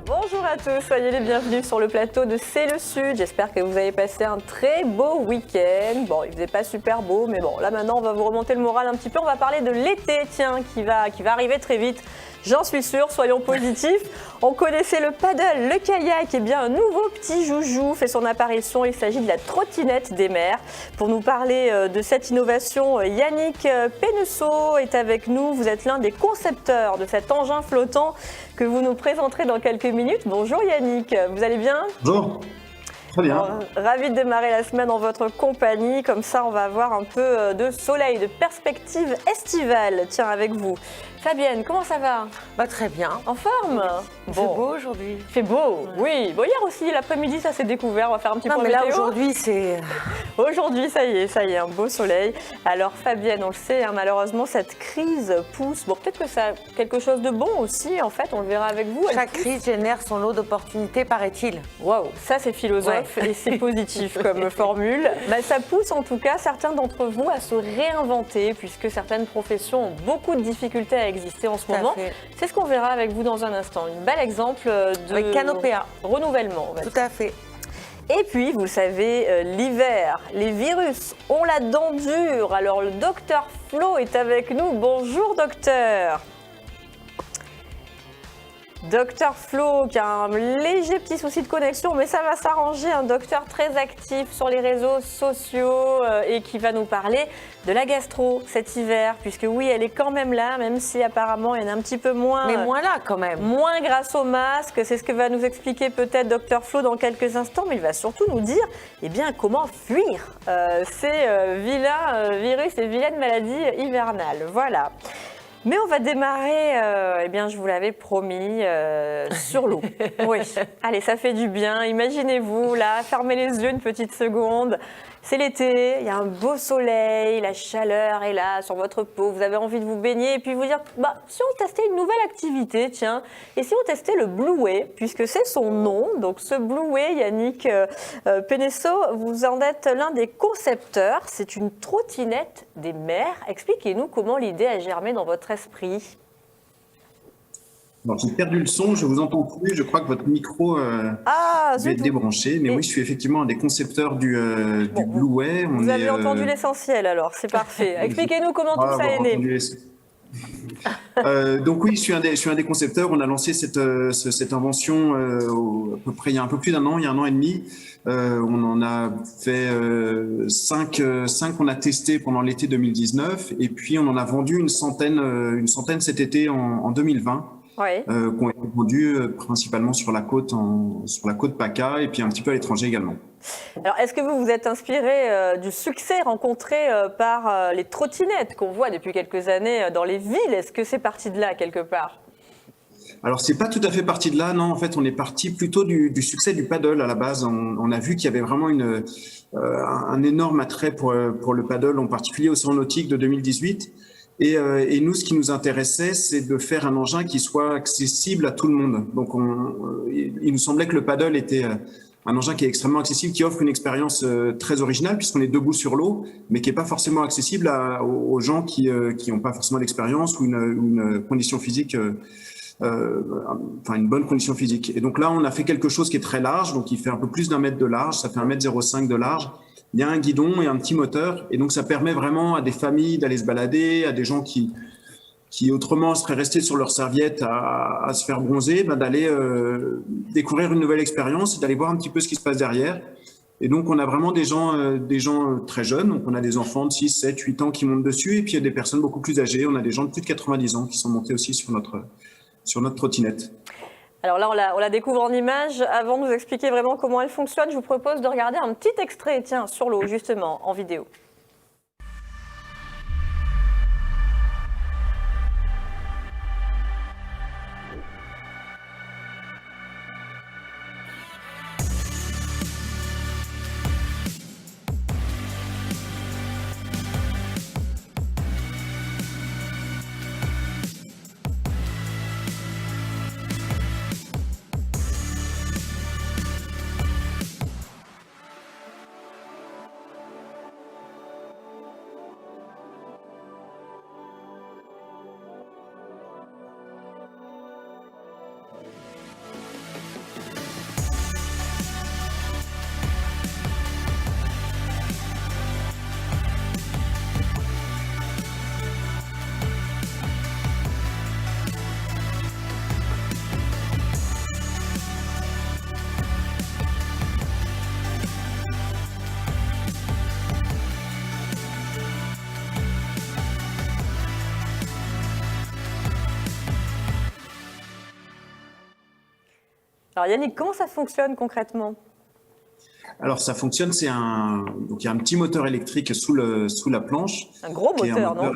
Bonjour à tous, soyez les bienvenus sur le plateau de C'est le Sud. J'espère que vous avez passé un très beau week-end. Bon, il faisait pas super beau, mais bon, là maintenant on va vous remonter le moral un petit peu. On va parler de l'été, tiens, qui va arriver très vite. J'en suis sûre, soyons positifs. On connaissait le paddle, le kayak, et bien un nouveau petit joujou fait son apparition. Il s'agit de la trottinette des mers. Pour nous parler de cette innovation, Yannick Penesso est avec nous. Vous êtes l'un des concepteurs de cet engin flottant que vous nous présenterez dans quelques minutes. Bonjour Yannick, vous allez bien ? Bonjour, très bien. Ravi de démarrer la semaine en votre compagnie. Comme ça, on va avoir un peu de soleil, de perspective estivale. Tiens, avec vous. Fabienne, comment ça va ? Très bien. En forme ? Il fait beau aujourd'hui. Il fait beau, oui. Bon, hier aussi, l'après-midi, ça s'est découvert. On va faire un petit point mais là, météo. aujourd'hui, c'est... Aujourd'hui, ça y est, un beau soleil. Alors, Fabienne, on le sait, hein, malheureusement, cette crise pousse. Bon, peut-être que ça a quelque chose de bon aussi, en fait, on le verra avec vous. Chaque crise génère son lot d'opportunités, paraît-il. Waouh, ça, c'est philosophe et c'est positif comme formule. Ça pousse, en tout cas, certains d'entre vous à se réinventer, puisque certaines professions ont beaucoup de difficultés à exister en ce moment. C'est ce qu'on verra avec vous dans un instant. Un bel exemple de Canopéa. Renouvellement. Tout à fait. Et puis, vous le savez, l'hiver, les virus ont la dent dure. Alors, le docteur Flo est avec nous. Bonjour, docteur. Docteur Flo, qui a un léger petit souci de connexion, mais ça va s'arranger. Un docteur très actif sur les réseaux sociaux et qui va nous parler de la gastro cet hiver, puisque oui, elle est quand même là, même si apparemment il y en a un petit peu moins. Mais moins là quand même. Moins grâce au masque. C'est ce que va nous expliquer peut-être docteur Flo dans quelques instants, mais il va surtout nous dire comment fuir ces vilains virus et vilaines maladies hivernales. Voilà. Mais on va démarrer, je vous l'avais promis, sur l'eau. Oui, allez, ça fait du bien. Imaginez-vous, là, fermez les yeux une petite seconde. C'est l'été, il y a un beau soleil, la chaleur est là sur votre peau, vous avez envie de vous baigner et puis vous dire, si on testait une nouvelle activité, tiens, et si on testait le Blue Way, puisque c'est son nom, donc ce Blue Way, Yannick Penesso, vous en êtes l'un des concepteurs, c'est une trottinette des mers. Expliquez-nous comment l'idée a germé dans votre esprit. Alors, j'ai perdu le son, je vous entends plus, je crois que votre micro est débranché, mais oui, je suis effectivement un des concepteurs du Blue Way. Vous avez entendu l'essentiel alors, c'est parfait. Expliquez-nous comment tout ça est né. Donc oui, je suis un des concepteurs. On a lancé cette invention à peu près il y a un peu plus d'un an, il y a un an et demi. On en a fait 5 qu'on a testé pendant l'été 2019 et puis on en a vendu une centaine cet été en 2020. Oui. Qui ont été vendus principalement sur la côte PACA et puis un petit peu à l'étranger également. Alors, est-ce que vous vous êtes inspiré du succès rencontré par les trottinettes qu'on voit depuis quelques années dans les villes ? Est-ce que c'est parti de là quelque part ? Alors, c'est pas tout à fait parti de là, non. En fait, on est parti plutôt du succès du paddle à la base. On a vu qu'il y avait vraiment un énorme attrait pour le paddle, en particulier au salon nautique de 2018. Et nous, ce qui nous intéressait, c'est de faire un engin qui soit accessible à tout le monde. Donc, il nous semblait que le paddle était un engin qui est extrêmement accessible, qui offre une expérience très originale puisqu'on est debout sur l'eau, mais qui n'est pas forcément accessible aux gens qui n'ont pas forcément d'expérience ou une condition physique, une bonne condition physique. Et donc là, on a fait quelque chose qui est très large, donc il fait un peu plus d'1 mètre de large, ça fait 1,05 m de large. Il y a un guidon et un petit moteur, et donc ça permet vraiment à des familles d'aller se balader, à des gens qui autrement seraient restés sur leur serviette à se faire bronzer, d'aller découvrir une nouvelle expérience et d'aller voir un petit peu ce qui se passe derrière. Et donc on a vraiment des gens très jeunes, donc on a des enfants de 6, 7, 8 ans qui montent dessus, et puis il y a des personnes beaucoup plus âgées, on a des gens de plus de 90 ans qui sont montés aussi sur notre trottinette. Alors là, on la découvre en images. Avant de nous expliquer vraiment comment elle fonctionne, je vous propose de regarder un petit extrait, sur l'eau, justement, en vidéo. Alors Yannick, comment ça fonctionne concrètement? Alors ça fonctionne, donc il y a un petit moteur électrique sous la planche. Un gros qui est moteur, non?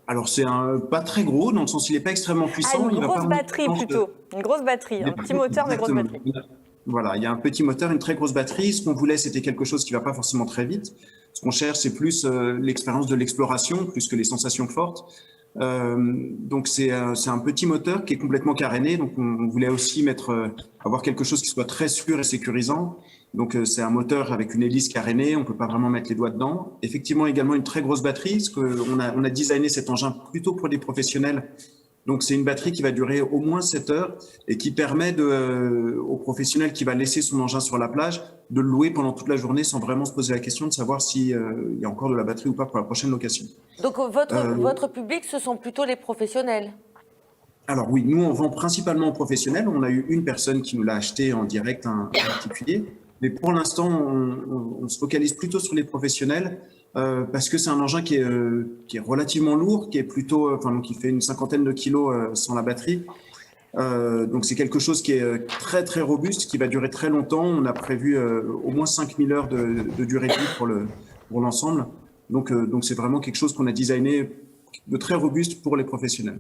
Alors c'est pas très gros, dans le sens il n'est pas extrêmement puissant. Une grosse batterie plutôt. Une grosse batterie, un petit moteur mais grosse batterie. Voilà, il y a un petit moteur, une très grosse batterie. Ce qu'on voulait, c'était quelque chose qui ne va pas forcément très vite. Ce qu'on cherche, c'est plus l'expérience de l'exploration, plus que les sensations fortes. Donc c'est un petit moteur qui est complètement caréné. Donc on voulait aussi avoir quelque chose qui soit très sûr et sécurisant. Donc c'est un moteur avec une hélice carénée, on peut pas vraiment mettre les doigts dedans. Effectivement également une très grosse batterie, parce qu'on a designé cet engin plutôt pour des professionnels. Donc c'est une batterie qui va durer au moins 7 heures et qui permet au professionnel qui va laisser son engin sur la plage de le louer pendant toute la journée sans vraiment se poser la question de savoir s'il y a encore de la batterie ou pas pour la prochaine location. Donc votre public, ce sont plutôt les professionnels? Alors oui, nous on vend principalement aux professionnels. On a eu une personne qui nous l'a acheté en direct, un particulier. Mais pour l'instant, on se focalise plutôt sur les professionnels parce que c'est un engin qui est relativement lourd, qui est qui fait une 50aine de kilos sans la batterie. Donc c'est quelque chose qui est très très robuste, qui va durer très longtemps. On a prévu au moins 5000 heures de durée de vie pour l'ensemble. Donc c'est vraiment quelque chose qu'on a designé de très robuste pour les professionnels.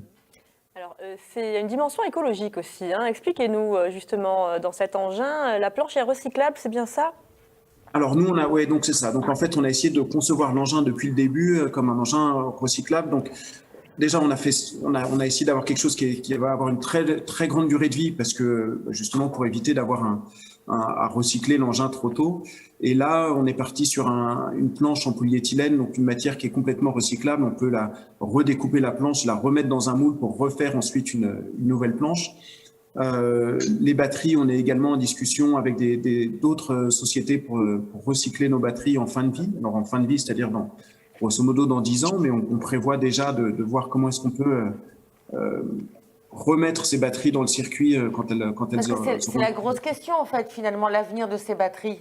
Alors, il y a une dimension écologique aussi. Expliquez-nous justement dans cet engin, la planche est recyclable, c'est bien ça? Alors nous, donc c'est ça. Donc en fait, on a essayé de concevoir l'engin depuis le début comme un engin recyclable. Donc déjà, on a essayé d'avoir quelque chose qui va avoir une très très grande durée de vie parce que justement pour éviter d'avoir à recycler l'engin trop tôt. Et là, on est parti sur une planche en polyéthylène, donc une matière qui est complètement recyclable. On peut redécouper la planche, la remettre dans un moule pour refaire ensuite une nouvelle planche. Les batteries, on est également en discussion avec d'autres sociétés pour recycler nos batteries en fin de vie. Alors en fin de vie, c'est-à-dire grosso modo dans 10 ans, mais on prévoit déjà de voir comment est-ce qu'on peut remettre ces batteries dans le circuit quand elles c'est la grosse question en fait, finalement, l'avenir de ces batteries.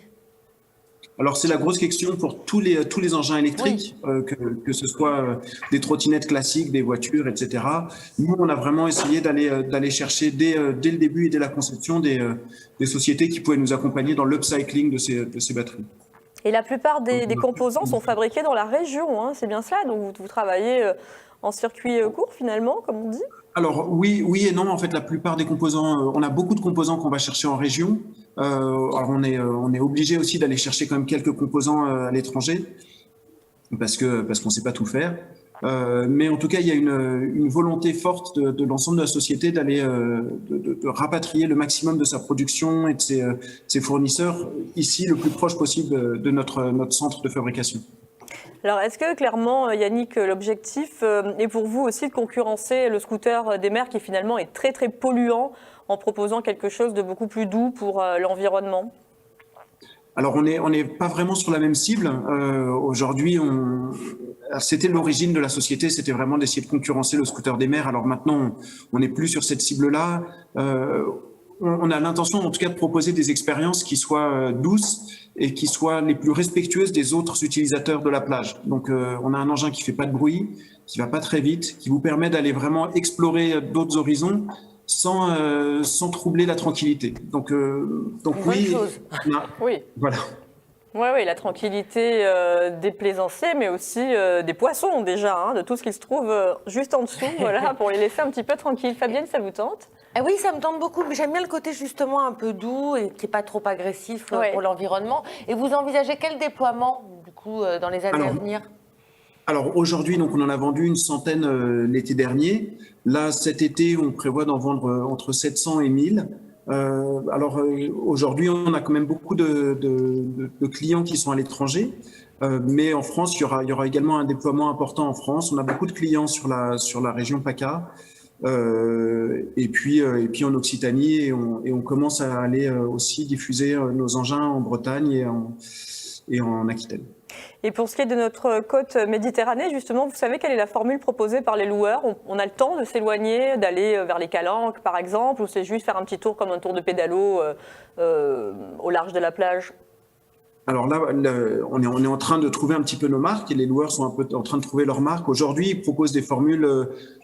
Alors c'est la grosse question pour tous les engins électriques, oui. Que ce soit des trottinettes classiques, des voitures, etc. Nous, on a vraiment essayé d'aller chercher dès le début et dès la conception des sociétés qui pouvaient nous accompagner dans l'upcycling de ces batteries. Et la plupart des composants sont fabriqués dans la région, c'est bien ça? Donc vous travaillez en circuit court finalement, comme on dit? Alors oui et non. En fait, la plupart des composants, on a beaucoup de composants qu'on va chercher en région. Alors on est obligé aussi d'aller chercher quand même quelques composants à l'étranger parce qu'on sait pas tout faire. Mais en tout cas, il y a une volonté forte de l'ensemble de la société d'aller de rapatrier le maximum de sa production et de ses fournisseurs ici le plus proche possible de notre centre de fabrication. Alors, est-ce que clairement, Yannick, l'objectif est pour vous aussi de concurrencer le scooter des mers qui finalement est très très polluant en proposant quelque chose de beaucoup plus doux pour l'environnement? Alors, on n'est pas vraiment sur la même cible. Aujourd'hui, c'était l'origine de la société, c'était vraiment d'essayer de concurrencer le scooter des mers. Alors maintenant, on n'est plus sur cette cible-là. On a l'intention, en tout cas, de proposer des expériences qui soient douces et qui soient les plus respectueuses des autres utilisateurs de la plage. Donc, on a un engin qui fait pas de bruit, qui va pas très vite, qui vous permet d'aller vraiment explorer d'autres horizons sans troubler la tranquillité. Donc oui, oui. Voilà. Oui, la tranquillité des plaisanciers, mais aussi des poissons déjà, de tout ce qui se trouve juste en dessous, voilà, pour les laisser un petit peu tranquilles. Fabienne, ça vous tente? Oui, ça me tente beaucoup. J'aime bien le côté justement un peu doux et qui n'est pas trop agressif pour l'environnement. Et vous envisagez quel déploiement du coup dans les années à venir? Alors aujourd'hui, donc on en a vendu une centaine l'été dernier. Là, cet été, on prévoit d'en vendre entre 700 et 1000. Aujourd'hui, on a quand même beaucoup de clients qui sont à l'étranger. Mais en France, il y aura également un déploiement important en France. On a beaucoup de clients sur la région PACA. Et puis en Occitanie, et on commence à aller aussi diffuser nos engins en Bretagne et en Aquitaine. Et pour ce qui est de notre côte Méditerranée, justement, vous savez quelle est la formule proposée par les loueurs? On a le temps de s'éloigner, d'aller vers les Calanques, par exemple, ou c'est juste faire un petit tour comme un tour de pédalo au large de la plage? Alors là, on est en train de trouver un petit peu nos marques et les loueurs sont un peu en train de trouver leurs marques. Aujourd'hui, ils proposent des formules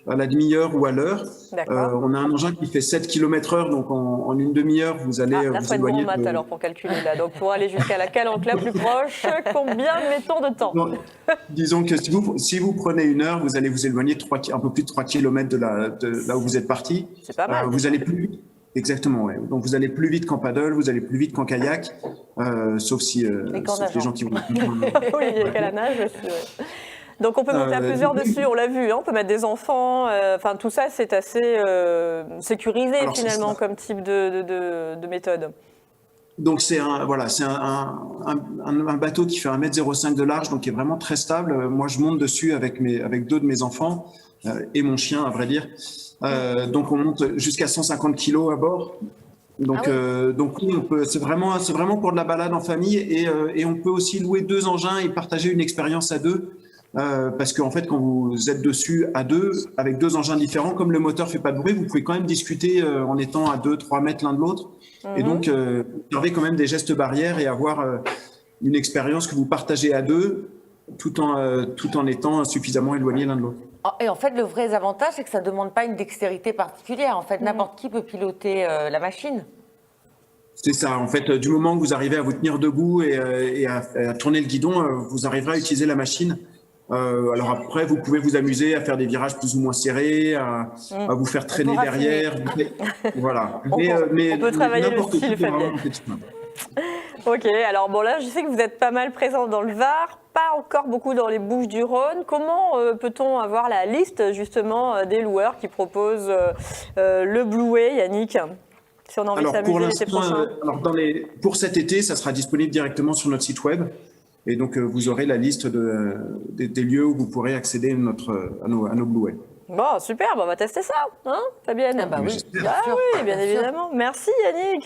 à la demi-heure ou à l'heure. On a un engin qui fait 7 km/h, donc en une demi-heure, vous allez là, vous faut être bon éloigner. en maths alors pour calculer là. Donc pour aller jusqu'à la calanque la plus proche, combien mettons de temps? Non, disons que si vous prenez une heure, vous allez vous éloigner un peu plus de 3 km de là où vous êtes parti. C'est pas mal. Vous allez plus vite. Exactement, ouais. Donc vous allez plus vite qu'en paddle, vous allez plus vite qu'en kayak, sauf si sauf les gens qui vont. Oui, il y a qu'à la nage aussi. Ouais. Donc on peut monter à plusieurs dessus, on l'a vu, hein, on peut mettre des enfants, enfin tout ça c'est assez sécurisé finalement comme type de méthode. Donc c'est un bateau qui fait 1,05 m de large, donc qui est vraiment très stable. Moi je monte dessus avec 2 de mes enfants et mon chien à vrai dire. Donc on monte jusqu'à 150 kg à bord. Donc, oui, c'est vraiment pour de la balade en famille et on peut aussi louer 2 engins et partager une expérience à 2. Parce qu'en fait, quand vous êtes dessus à 2, avec 2 engins différents, comme le moteur fait pas de bruit, vous pouvez quand même discuter en étant à 2-3 mètres l'un de l'autre. Et donc, observer quand même des gestes barrières et avoir une expérience que vous partagez à 2, tout en étant suffisamment éloignés l'un de l'autre. Et en fait, le vrai avantage, c'est que ça ne demande pas une dextérité particulière. En fait, n'importe qui peut piloter la machine. C'est ça. En fait, du moment que vous arrivez à vous tenir debout et à tourner le guidon, vous arriverez à utiliser la machine. Alors après, vous pouvez vous amuser à faire des virages plus ou moins serrés, à vous faire traîner derrière. Voilà. On peut travailler le style, Fabien. Ok, alors bon là, je sais que vous êtes pas mal présent dans le Var, pas encore beaucoup dans les Bouches-du-Rhône. Comment peut-on avoir la liste justement des loueurs qui proposent le Blueway, Yannick, si on a envie de s'amuser l'été prochain? Pour cet été, ça sera disponible directement sur notre site web. Et donc, vous aurez la liste des lieux où vous pourrez accéder à nos Blueway. Bon, super, on va tester ça, hein, Fabienne? Ah bah oui, oui, bien évidemment. Merci Yannick.